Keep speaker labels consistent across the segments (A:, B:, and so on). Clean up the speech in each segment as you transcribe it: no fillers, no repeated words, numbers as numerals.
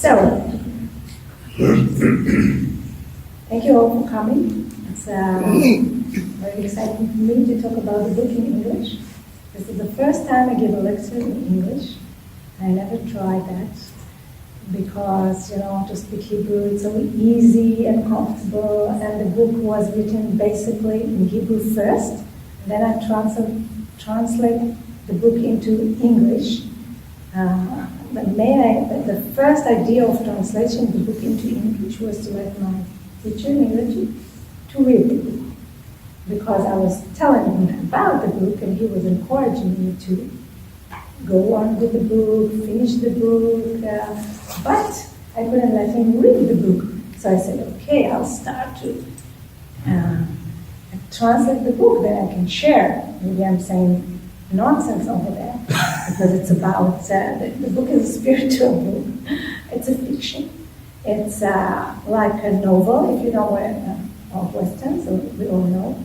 A: So, thank you all for coming. It's very exciting for me to talk about the book in English. This is the first time I give a lecture in English. I never tried that because, to speak Hebrew, it's so easy and comfortable, and the book was written basically in Hebrew first. Then I translate the book into English. The first idea of translating the book into English was to let my teacher in English to read the book, because I was telling him about the book and he was encouraging me to go on with the book, finish the book, but I couldn't let him read the book. So I said, okay, I'll start to translate the book, then I can share. Maybe I'm saying nonsense over there, because it's about, the book is a spiritual book. It's a fiction. It's like a novel, if you know of Westerns, so we all know.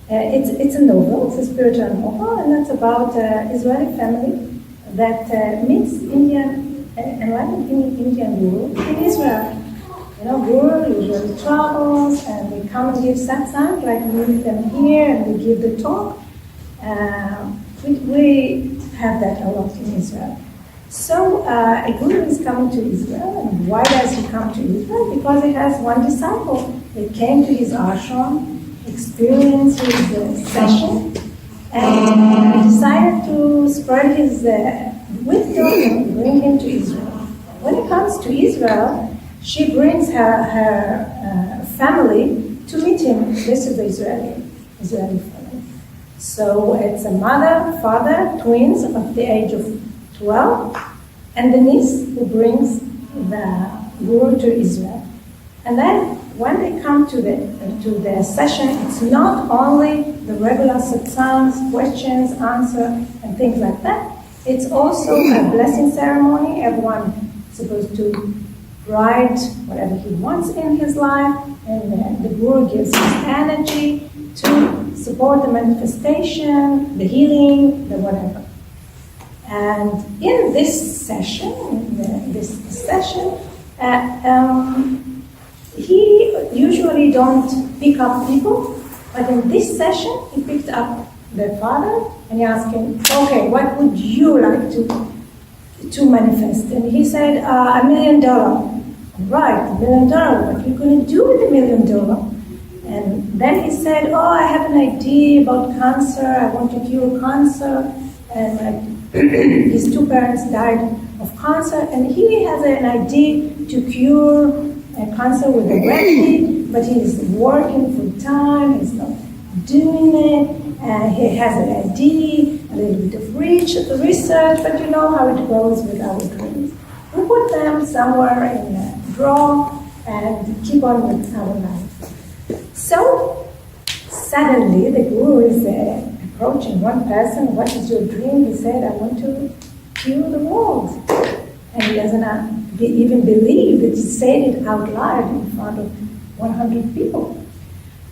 A: It's a novel, it's a spiritual novel, and it's about an Israeli family that meets enlightened Indian guru in Israel. Guru usually travels, and they come and give satsang, like we meet them here, and we give the talk. We have that a lot in Israel. So a guru is coming to Israel, and why does he come to Israel? Because he has one disciple that came to his ashram, experienced his session, and decided to spread his wisdom and bring him to Israel. When he comes to Israel, she brings her family to meet him. This is the Israeli family. So it's a mother, father, twins of the age of 12, and the niece who brings the guru to Israel. And then when they come to the session, it's not only the regular satsangs, questions, answer, and things like that. It's also a blessing ceremony. Everyone is supposed to write whatever he wants in his life, and the guru gives his energy to support the manifestation, the healing, the whatever. And in this session, he usually don't pick up people, but in this session, he picked up the father and he asked him, okay, what would you like to manifest? And he said, $1 million. Right, $1 million, what are you going to do with $1 million? And then he said, I have an idea about cancer, I want to cure cancer, and his two parents died of cancer, and he has an idea to cure cancer with a remedy, but he's working full time, he's not doing it, and he has an idea, a little bit of research, but you know how it goes with our dreams. We put them somewhere in a drawer and keep on with our life. So suddenly the guru is approaching one person. What is your dream? He said, I want to cure the world. And he doesn't even believe that he said it out loud in front of 100 people.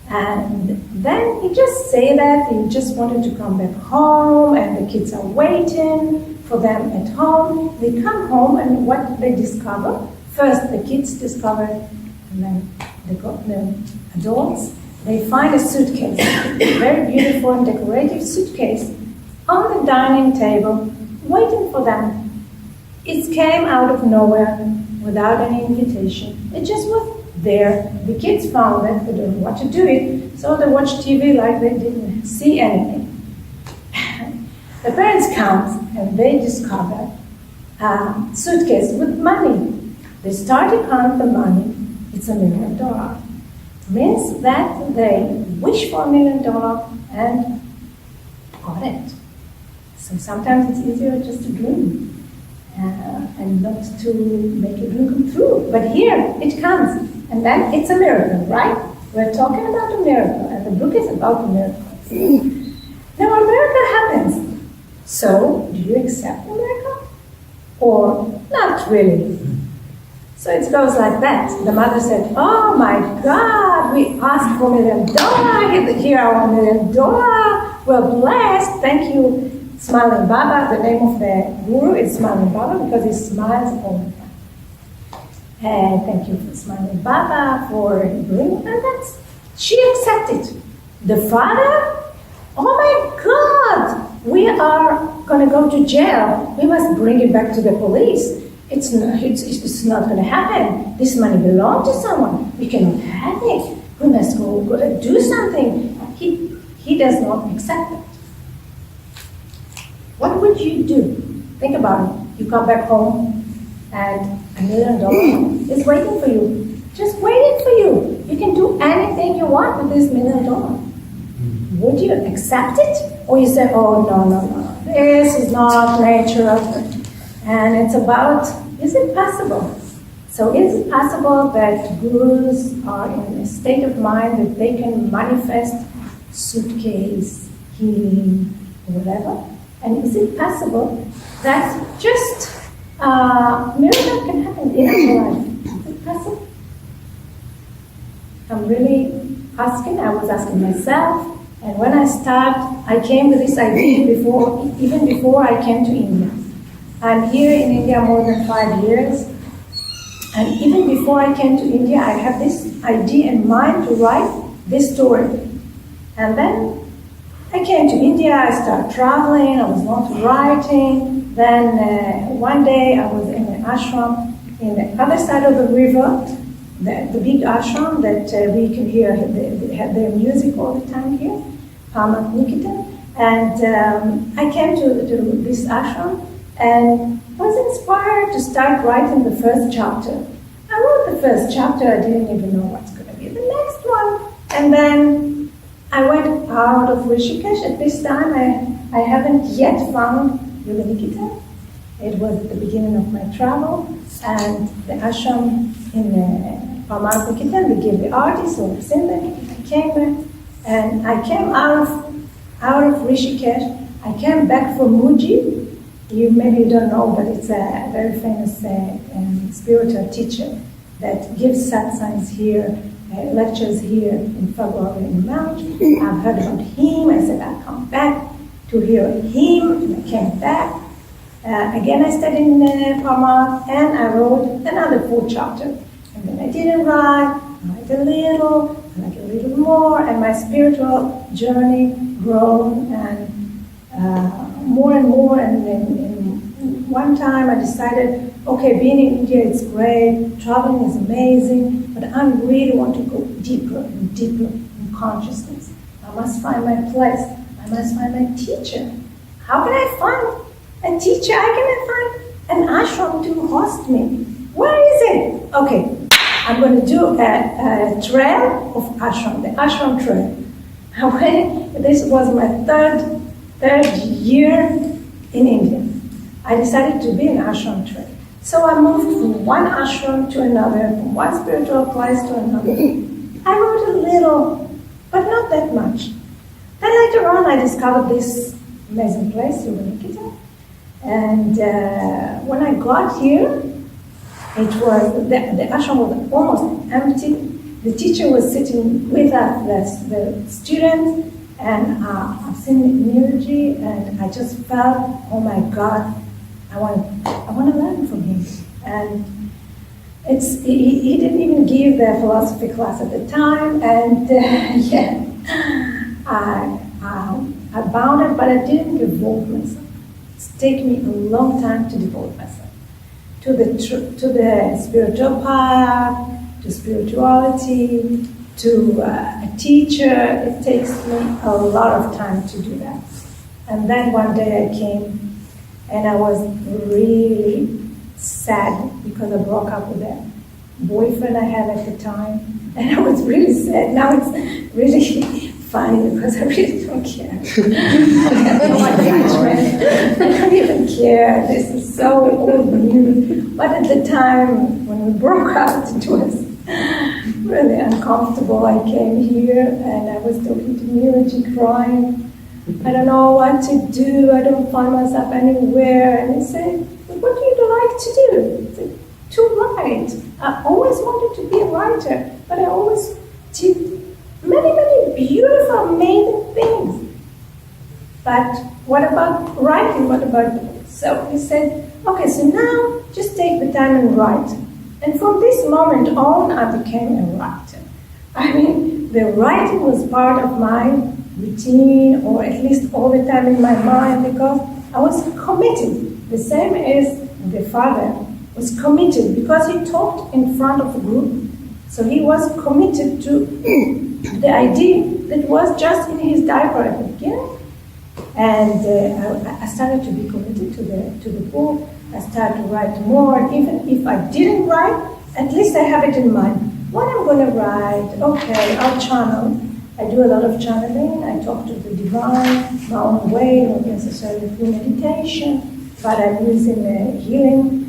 A: And then he just said that he just wanted to come back home, and the kids are waiting for them at home. They come home, and what they discover, first the kids discover, and then the adults, they find a suitcase, a very beautiful and decorative suitcase, on the dining table, waiting for them. It came out of nowhere, without any invitation. It just was there. The kids found it, they didn't know what to do it, so they watched TV like they didn't see anything. The parents come, and they discover a suitcase with money. They start to count the money. It's $1 million. Means that they wish for $1 million and got it. So sometimes it's easier just to dream and not to make a dream come true. But here it comes, and then it's a miracle, right? We're talking about a miracle, and the book is about miracles. Now a miracle happens. So do you accept the miracle? Or not really? So it goes like that. The mother said, oh my God, we asked for $1 million. Here are $1 million. We're blessed. Thank you, Smiling Baba. The name of the guru is Smiling Baba because he smiles all the time. Thank you for smiling, Baba, for bringing, and she accepted. The father, oh my God, we are going to go to jail. We must bring it back to the police. It's not going to happen. This money belongs to someone. We cannot have it. We must go do something. He does not accept it. What would you do? Think about it. You come back home and $1 million is waiting for you. Just waiting for you. You can do anything you want with this $1 million. Would you accept it? Or you say, oh, no. This is not natural. And it's about, is it possible? So is it possible that gurus are in a state of mind that they can manifest suitcase, healing, or whatever? And is it possible that just miracle can happen in our life? Is it possible? I'm really asking, I was asking myself, and when I came with this idea even before I came to India. I'm here in India more than 5 years, and even before I came to India, I had this idea in mind to write this story. And then I came to India, I started traveling, I was not writing. Then one day I was in an ashram in the other side of the river, the big ashram that we can hear, they have their music all the time here, Niketan. And I came to this ashram and was inspired to start writing the first chapter. I wrote the first chapter, I didn't even know what's going to be the next one. And then I went out of Rishikesh. At this time, I haven't yet found Niketan. It was at the beginning of my travel, and the ashram in Niketan, they give the artists or singer. I came there, and I came out of Rishikesh. I came back from Muji. You maybe don't know, but it's a very famous spiritual teacher that gives satsangs here, lectures here in February in March. I've heard about him. I said I'll come back to hear him, and I came back. Again, I stayed in Parmat, and I wrote another 4 chapters. And then I didn't write, a little, like a little more, and my spiritual journey grown and more and more. And then in one time I decided, okay, being in India is great, traveling is amazing, but I really want to go deeper and deeper in consciousness. I must find my place. I must find my teacher. How can I find a teacher? How can I find an ashram to host me? Where is it? Okay, I'm going to do a trail of ashram, the ashram trail. This was my third year in India. I decided to be an ashram trail. So I moved from one ashram to another, from one spiritual place to another. I wrote a little, but not that much. Then later on, I discovered this amazing place, Niketan. And when I got here, it was the ashram was almost empty. The teacher was sitting with us, the students, and I've seen Nirji, and I just felt, oh my God, I want to learn from him. And he didn't even give the philosophy class at the time, and I bound it, but I didn't devote myself. It's taken me a long time to devote myself to the spiritual path, to spirituality, to a teacher. It takes me a lot of time to do that. And then one day I came, and I was really sad because I broke up with a boyfriend I had at the time, and I was really sad. Now it's really funny because I really don't care. I don't want attachment. I don't even care. This is so old news. But at the time when we broke up, it was really uncomfortable. I came here and I was talking to Nirji, crying. I don't know what to do. I don't find myself anywhere. And he said, what do you like to do? I said, to write. I always wanted to be a writer, but I always did many, many beautiful, amazing things. But what about writing? What about books? So he said, okay, so now just take the time and write. And from this moment on, I became a writer. I mean, the writing was part of my routine, or at least all the time in my mind, because I was committed. The same as the father was committed, because he talked in front of a group. So he was committed to the idea that was just in his diaper at the beginning. And I started to be committed to the book. I started to write more. Even if I didn't write, at least I have it in mind. What I'm going to write, okay, I'll channel. I do a lot of channeling. I talk to the divine my own way, not necessarily through meditation, but I'm using a healing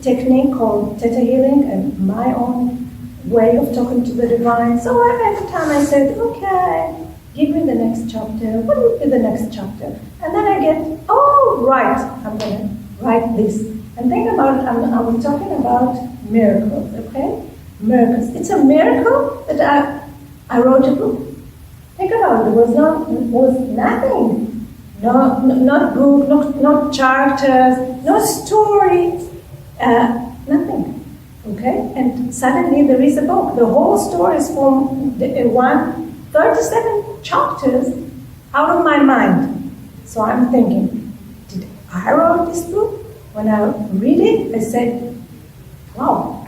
A: technique called Theta healing and my own way of talking to the divine. So every time I said, okay, give me the next chapter. What would be the next chapter? And then I get, oh, right, I'm going to write this. And think about it, I was talking about miracles, okay? Miracles. It's a miracle that I wrote a book. Think about it. It was nothing. Not book, not charters, no story, nothing. Okay? And suddenly there is a book. The whole story is from 37 chapters out of my mind. So I'm thinking, did I write this book? When I read it, I said, wow,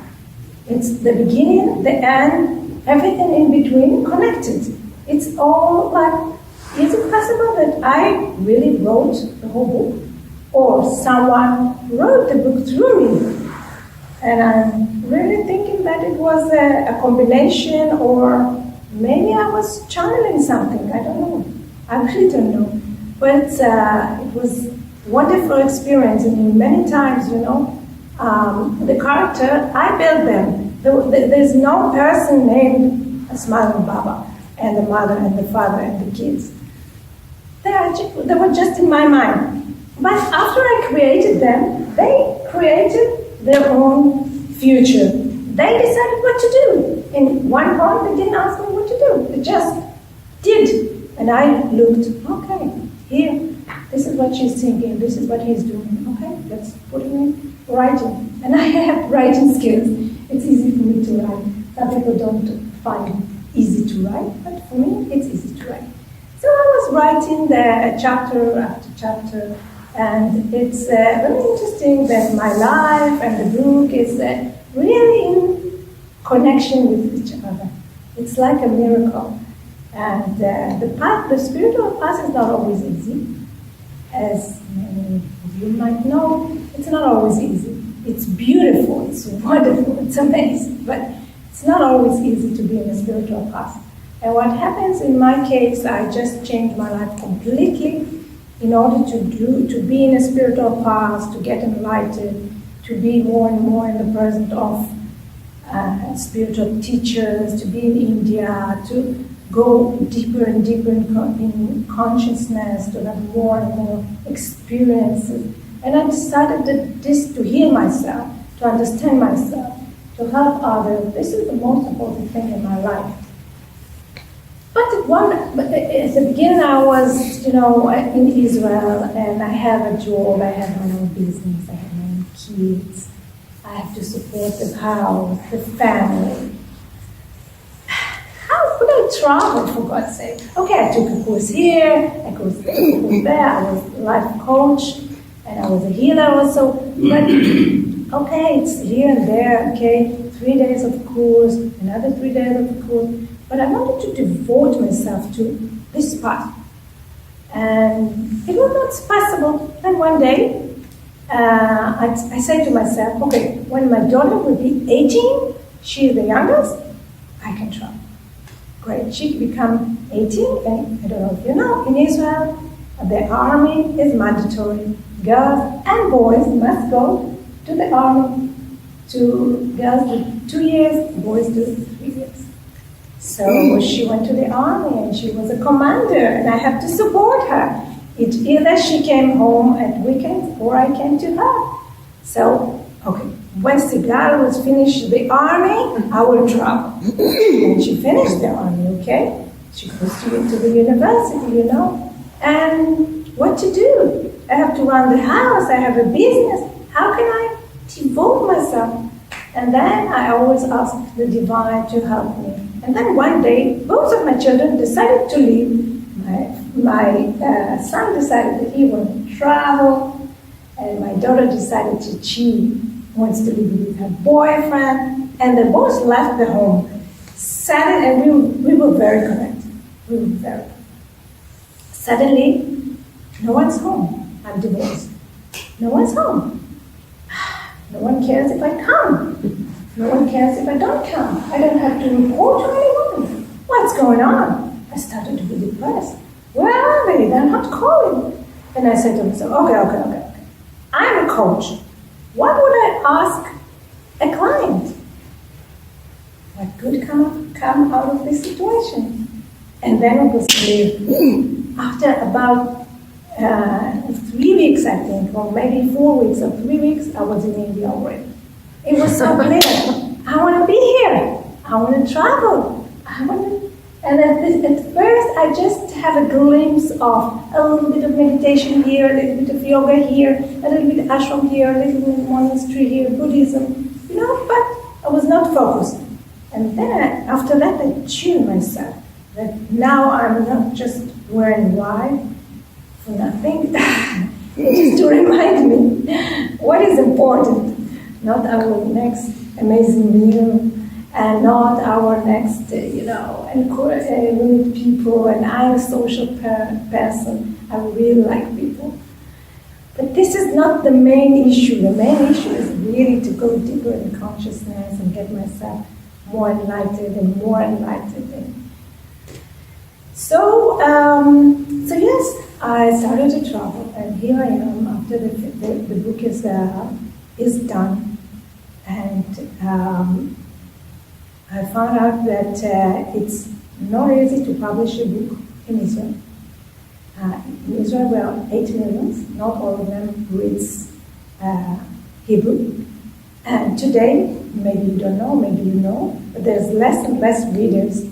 A: it's the beginning, the end, everything in between connected. It's all like, is it possible that I really wrote the whole book? Or someone wrote the book through me? And I'm really thinking that it was a combination, or maybe I was channeling something. I don't know. I really don't know. But it was a wonderful experience. And many times, the character, I built them. There's no person named Smiling Baba, and the mother and the father and the kids. They were just in my mind. But after I created them, they created their own future. They decided what to do. In one point, they didn't ask me what to do. They just did. And I looked, okay, here, this is what she's thinking, this is what he's doing. Okay, let's put it in writing. And I have writing skills. It's easy for me to write. Some people don't find it easy to write, but for me, it's easy to write. So I was writing the chapter after chapter, and it's very interesting that my life and the book is really in connection with each other. It's like a miracle. And the spiritual path is not always easy. As many of you might know, it's not always easy. It's beautiful, it's wonderful, it's amazing, but it's not always easy to be in a spiritual path. And what happens in my case, I just changed my life completely in order to be in a spiritual path, to get enlightened, to be more and more in the presence of spiritual teachers, to be in India, to go deeper and deeper in consciousness, to have more and more experiences. And I decided that to heal myself, to understand myself, to help others. This is the most important thing in my life. But at the beginning I was, in Israel, and I have a job, I have my own business, I have my own kids, I have to support the house, the family. How could I travel, for God's sake? Okay, I took a course here, a course there, I was a life coach, and I was a healer also. But, okay, it's here and there, okay, 3 days of course, another 3 days of course. But I wanted to devote myself to this path. And it was not possible. And one day, I said to myself, okay, when my daughter will be 18, she is the youngest, I can travel. Great, she become 18, and I don't know if you know, in Israel, the army is mandatory. Girls and boys must go to the army. Girls do 2 years, boys do 3 years. So she went to the army and she was a commander, and I have to support her. Either she came home at weekends or I came to her. So, okay, once the girl was finished the army, I will travel. And she finished the army, okay? She goes to the university, And what to do? I have to run the house, I have a business. How can I devote myself And then I always ask the divine to help me. And then one day, both of my children decided to leave. My son decided that he wanted to travel, and my daughter decided that she wants to live with her boyfriend, and they both left the home. Suddenly, and we were very connected. We were very connected. Suddenly, no one's home. I'm divorced. No one's home. No one cares if I come. No one cares if I don't come. I don't have to report to anyone. What's going on? I started to be depressed. Where are they? They're not calling. And I said to myself, okay. I'm a coach. What would I ask a client? What could come out of this situation? And then it was clear. After about 3 weeks, I think, or maybe 4 weeks or 3 weeks, I was in India already. It was so clear. I want to be here. I want to travel. And at first, I just have a glimpse of a little bit of meditation here, a little bit of yoga here, a little bit of ashram here, a little bit of monastery here, Buddhism, but I was not focused. And then after that, I tuned myself that now I'm not just wearing white for nothing, just to remind me what is important, not our next amazing meal, and not our next, meet people, and I'm a social person, I really like people. But this is not the main issue. The main issue is really to go deeper in consciousness and get myself more enlightened. So yes, I started to travel, and here I am after the book is done, and I found out that it's not easy to publish a book in Israel. In Israel, we are 8 million. Not all of them reads Hebrew. And today, maybe you don't know, maybe you know, but there's less and less readers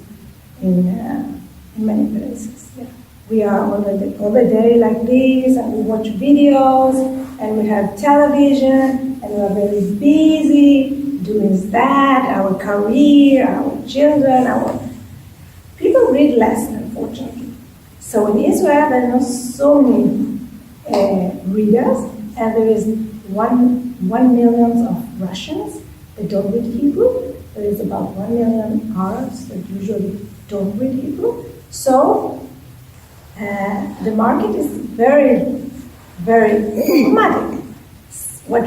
A: in many places. Yeah. We are all the day like this, and we watch videos, and we have television, and we are very busy doing that, our career, our children, people read less, unfortunately. So in Israel, there are not so many readers, and there is 1 million of Russians that don't read Hebrew. There is about 1 million Arabs that usually don't read Hebrew. So the market is very, very problematic. What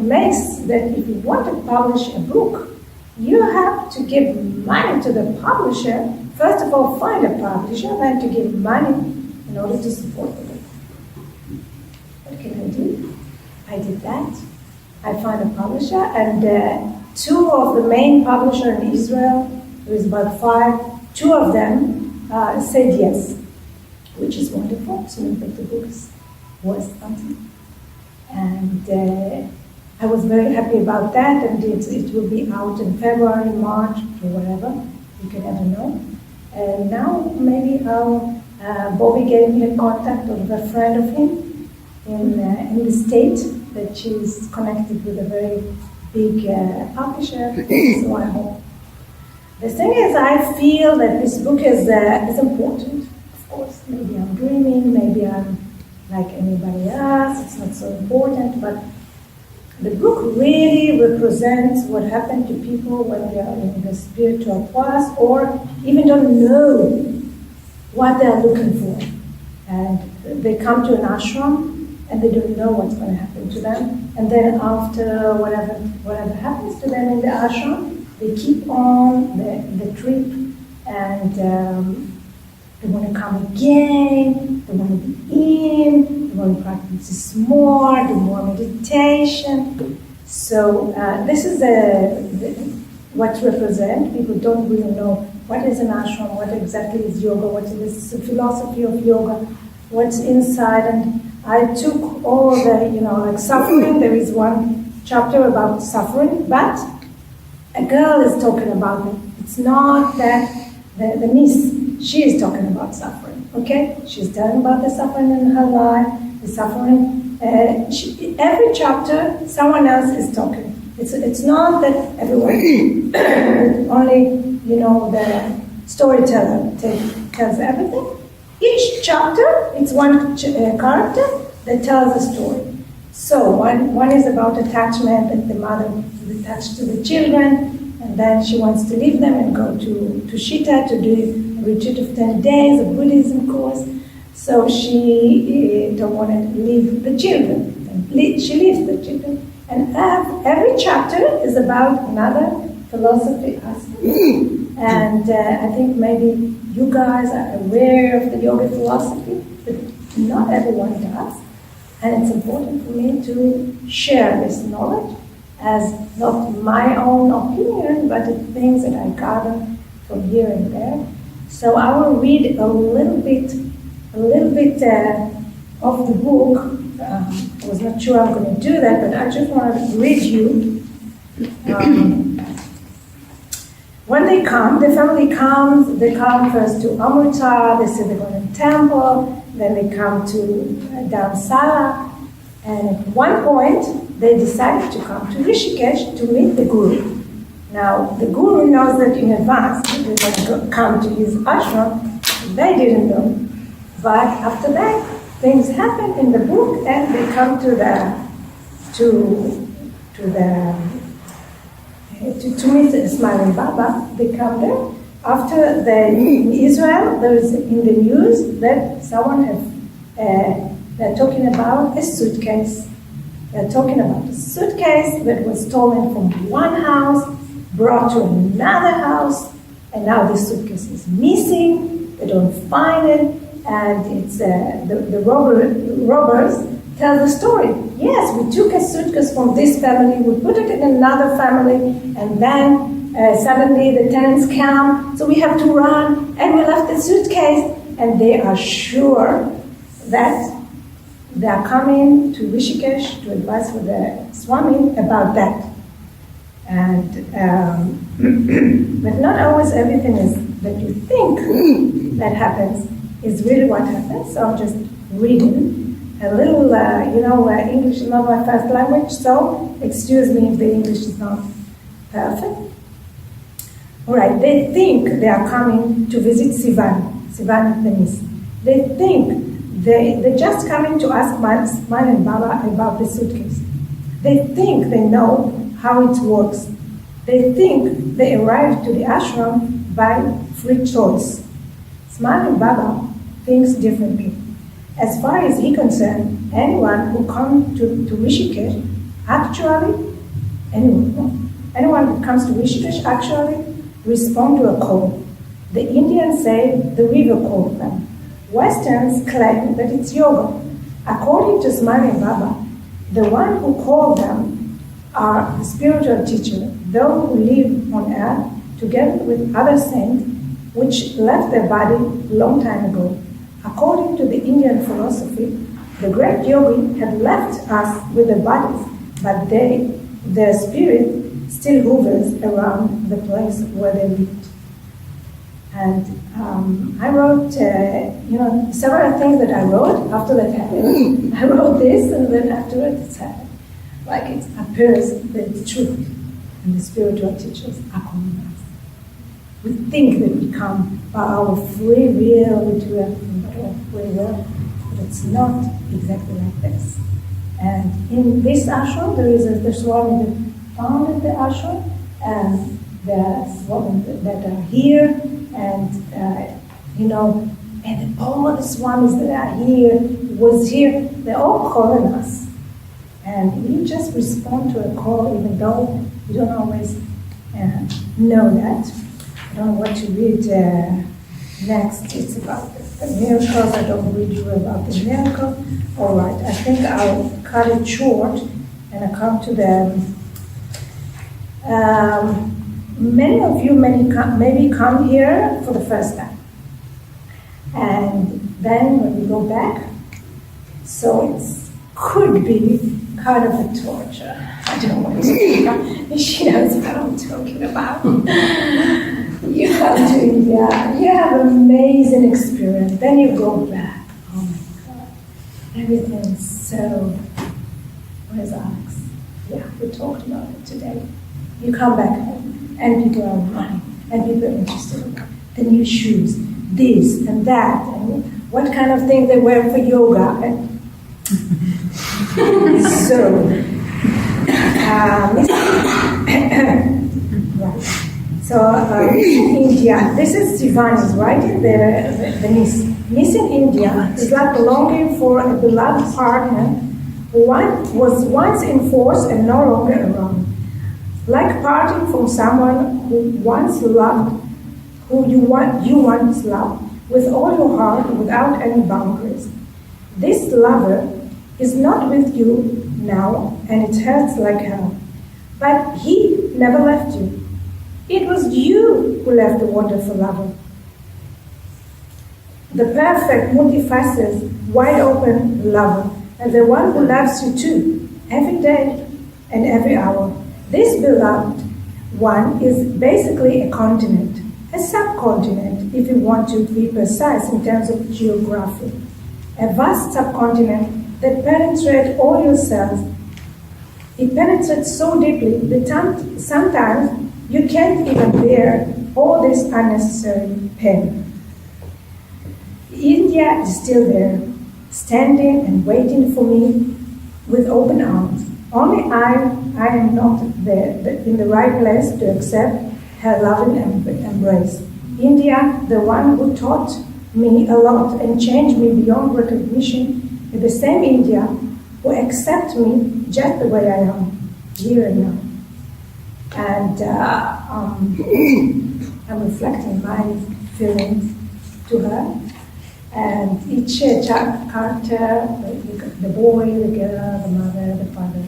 A: makes that if you want to publish a book, you have to give money to the publisher. First of all, find a publisher, then to give money in order to support the book. What can I do? I did that. I found a publisher, and 2 of the main publishers in Israel, there is about 5, 2 of them said yes, which is wonderful. So that the book was something. And I was very happy about that, and it will be out in February, March, or whatever. You can never know. And now maybe Bobby gave me a contact of a friend of him in the state that she's connected with a very big publisher. So I hope. The thing is, I feel that this book is important. Of course, maybe I'm dreaming, maybe I'm like anybody else, it's not so important, but the book really represents what happened to people when they are in the spiritual class or even don't know what they are looking for. And they come to an ashram and they don't know what's going to happen to them. And then after whatever happens to them in the ashram, they keep on the trip, and they want to come again, they want to be in, they want to practice more, do more meditation. So this is what represents. People don't really know what is an ashram, what exactly is yoga, what is the philosophy of yoga, what's inside. And I took all the, like suffering. There is one chapter about suffering, but a girl is talking about it. It's not that the niece. She is talking about suffering, okay? She's telling about the suffering in her life, the suffering. Every chapter, someone else is talking. It's not that everyone, only, the storyteller tells everything. Each chapter, it's one character that tells a story. So one is about attachment, that the mother is attached to the children, and then she wants to leave them and go to Shita to do a retreat of 10 days, a Buddhism course. So she don't want to leave the children. She leaves the children. And every chapter is about another philosophy aspect. And I think maybe you guys are aware of the yoga philosophy, but not everyone does. And it's important for me to share this knowledge as not my own opinion, but the things that I gather from here and there. So I will read a little bit of the book. I was not sure I'm going to do that, but I just want to read you. When they come, the family comes, they come first to Amrita, they say they go to the temple, then they come to Dharamsala, and at one point they decided to come to Rishikesh to meet the Guru. Now, the Guru knows that in advance that they're going to come to his ashram. They didn't know. But after that, things happen in the book, and they come to meet the Smiling Baba. They come there. After in Israel, there is in the news that they're talking about a suitcase. They're talking about a suitcase that was stolen from one house, brought to another house, and now the suitcase is missing. They don't find it. And it's the robbers tell the story. Yes, we took a suitcase from this family, we put it in another family, and then suddenly the tenants come, so we have to run, and we left the suitcase, and they are sure that they are coming to Rishikesh to advise for the Swami about that. And but not always everything is that you think that happens is really what happens. So I'm just reading a little, English is not my first language, so excuse me if the English is not perfect. All right, they think they are coming to visit Sivan Venice. They think they're just coming to ask Man and Baba about the suitcase. They think they know how it works. They think they arrived to the ashram by free choice. Smiling Baba thinks differently. As far as he's concerned, anyone who comes to Rishikesh, anyone who comes to Rishikesh actually respond to a call. The Indians say the river called them. Westerns claim that it's yoga. According to Smiling Baba, the one who called them are the spiritual teacher, those who live on earth together with other saints, which left their body long time ago. According to the Indian philosophy, the great yogi had left us with their bodies, but their spirit still hovers around the place where they lived. And I wrote, several things that I wrote after that happened. I wrote this, and then afterwards it's happened. Like it appears that it's true, and the spiritual teachers are calling us. We think that we come by our free will, which we have free will, but it's not exactly like this. And in this ashram, there is the Swami that founded the ashram, and the Swami that are here, and and all the Swamis that are here, was here, they're all calling us. And we just respond to a call, even though we don't always know that. I don't know what to read next. It's about the miracles. I don't read you about the miracle. All right, I think I'll cut it short and I'll come to the... many of you maybe come here for the first time. And then when we go back, so it could be kind of a torture. I don't want to. She knows what I'm talking about. You come to India, you have an amazing experience, then you go back. Oh my God, everything's so. Where's Alex? Yeah. we talked about it today. You come back home, and people are running, and people are interested in the new shoes, this and that, and what kind of thing they wear for yoga. And so, right. So, India, this is Shivani's, right? The niece. Miss in India is like longing for a beloved partner who was once in force and no longer around. Like parting from someone who once loved, who you once loved, with all your heart, without any boundaries. This lover is not with you now, and it hurts like hell. But he never left you. It was you who left the wonderful lover. The perfect, multifaceted, wide-open lover, and the one who loves you too, every day and every hour. This beloved one is basically a continent, a subcontinent, if you want to be precise in terms of geography. A vast subcontinent that penetrates all your cells. It penetrates so deeply that sometimes you can't even bear all this unnecessary pain. India is still there, standing and waiting for me with open arms. Only I am not there in the right place to accept her loving embrace. India, the one who taught me a lot and changed me beyond recognition, is the same India who accepts me just the way I am, here and now. And I'm reflecting my feelings to her. And each character, the boy, the girl, the mother, the father,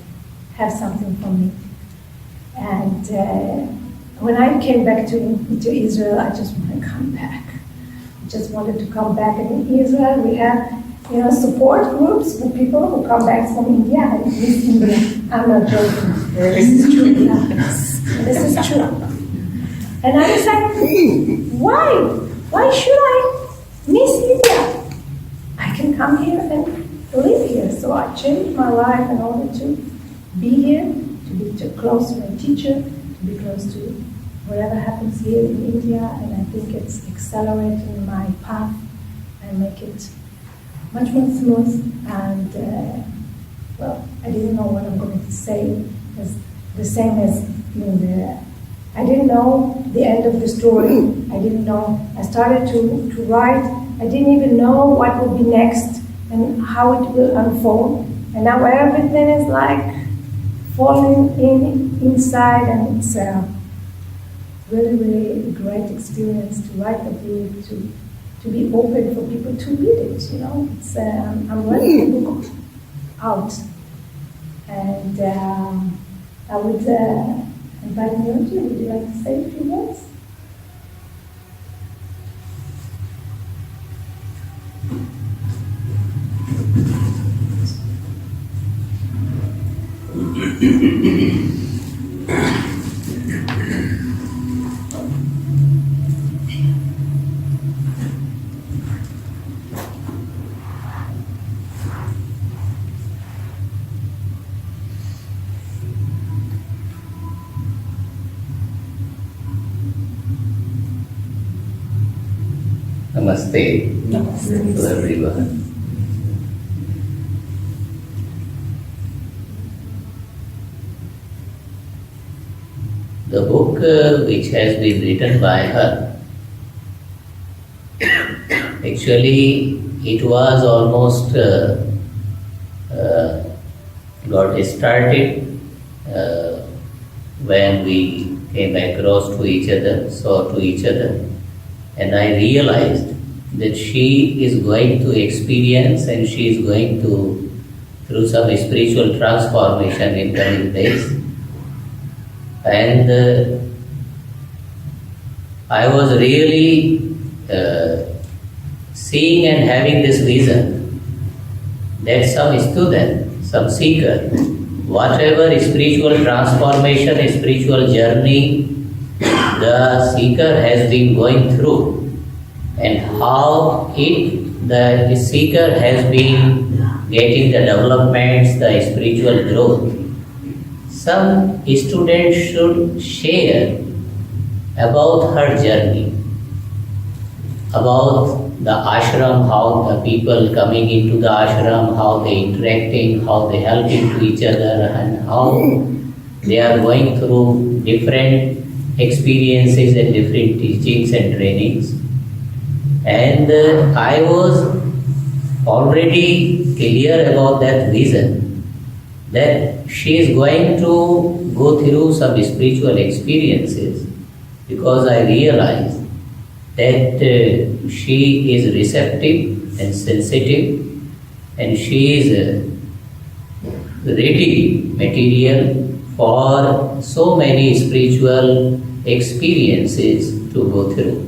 A: have something for me. And when I came back to Israel, I just want to come back. I just wanted to come back. And in Israel, we have support groups for people who come back from India and miss India. I'm not joking. This is true. This is true. And I was like, why? Why should I miss India? I can come here and live here. So I changed my life in order to be here, to be too close to my teacher, to be close to whatever happens here in India. And I think it's accelerating my path and make it much more smooth. And I didn't know what I'm going to say. It's the same as I didn't know the end of the story. I didn't know. I started to write. I didn't even know what would be next and how it will unfold. And now everything is like falling inside, and it's really, really a great experience to write a book, to be open for people to read it. It's I'm writing the book out, and I would invite Myoji. Would you like to say a few words?
B: Namaste.
A: Namaste.
B: To everyone. The book which has been written by her, actually it was almost got started when we came across to each other, saw to each other, and I realized that she is going to experience and she is going to through some spiritual transformation in coming days. And I was really seeing and having this vision that some student, some seeker, whatever spiritual transformation, spiritual journey the seeker has been going through, and how the seeker has been getting the developments, the spiritual growth. some student should share about her journey, about the ashram, how the people coming into the ashram, how they interacting, how they helping to each other, and how they are going through different experiences and different teachings and trainings. And I was already clear about that vision, that she is going to go through some spiritual experiences, because I realized that she is receptive and sensitive, and she is ready material for so many spiritual experiences to go through.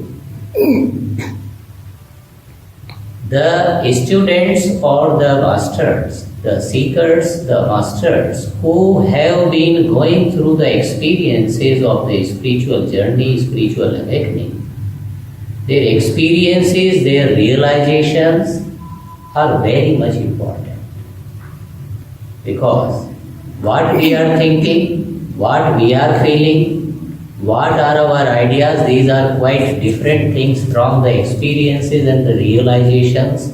B: The students or the masters, the seekers, the masters who have been going through the experiences of the spiritual journey, spiritual awakening, their experiences, their realizations are very much important. Because what we are thinking, what we are feeling, what are our ideas, these are quite different things from the experiences and the realizations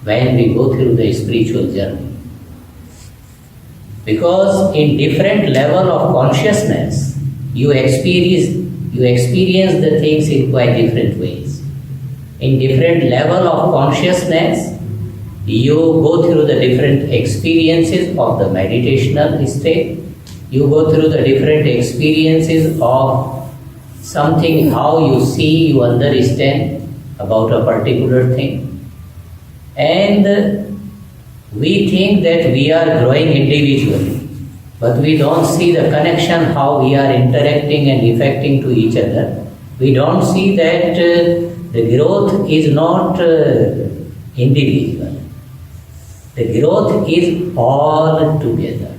B: when we go through the spiritual journey. Because in different level of consciousness, you experience the things in quite different ways. In different level of consciousness, you go through the different experiences of the meditational state. You go through the different experiences of something, how you see, you understand about a particular thing. And we think that we are growing individually, but we don't see the connection, how we are interacting and affecting to each other. We don't see that the growth is not individual. The growth is all together.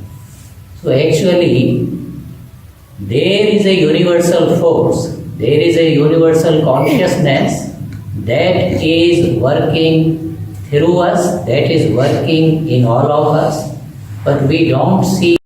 B: So actually, there is a universal force, there is a universal consciousness that is working through us, that is working in all of us, but we don't see